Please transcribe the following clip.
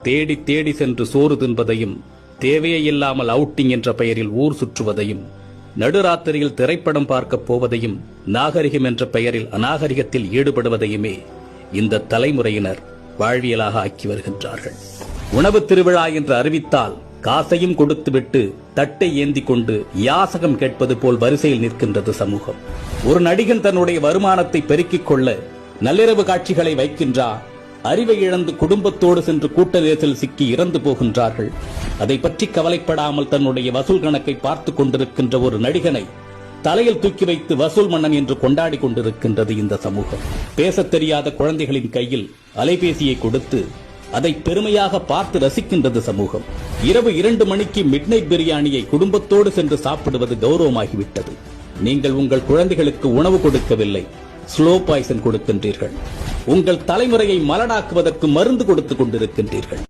தேடி தேடி சென்று சோறு தின்பதையும், தேவையே இல்லாமல் அவுட்டிங் என்ற பெயரில் ஊர் சுற்றுவதையும், நடுராத்திரியில் திரைப்படம் பார்க்கப் போவதையும், நாகரிகம் என்ற பெயரில் அநாகரிகத்தில் ஈடுபடுவதையுமே இந்த தலைமுறையினர் வாழ்வியலாக ஆக்கி வருகின்றார்கள். உணவு திருவிழா என்று அறிவித்தால் காசையும் கொடுத்துவிட்டு தட்டை ஏந்தி கொண்டு யாசகம் கேட்பது போல் வரிசையில் நிற்கின்றது சமூகம். ஒரு நடிகன் தன்னுடைய வருமானத்தை பெருக்கிக் கொள்ள நள்ளிரவு காட்சிகளை வைக்கின்றார். அறிவை இழந்து குடும்பத்தோடு சென்று கூட்ட நெரிசல் சிக்கி இறந்து போகின்றார்கள். அதை பற்றி கவலைப்படாமல் தன்னுடைய வசூல் கணக்கை பார்த்துக் கொண்டிருக்கின்ற ஒரு நடிகனை தலையில் தூக்கி வைத்து வசூல் மன்னன் என்று கொண்டாடி கொண்டிருக்கின்றது இந்த சமூகம். பேசத் தெரியாத குழந்தைகளின் கையில் அலைபேசியை கொடுத்து அதை பெருமையாக பார்த்து ரசிக்கின்றது சமூகம். இரவு 2 மணிக்கு மிட்நைட் பிரியாணியை குடும்பத்தோடு சென்று சாப்பிடுவது கௌரவமாகிவிட்டது. நீங்கள் உங்கள் குழந்தைகளுக்கு உணவு கொடுக்கவில்லை, ஸ்லோ பாய்சன் கொடுக்கின்றீர்கள். உங்கள் தலைமுறையை மலடாக்குவதற்கு மருந்து கொடுத்துக் கொண்டிருக்கின்றீர்கள்.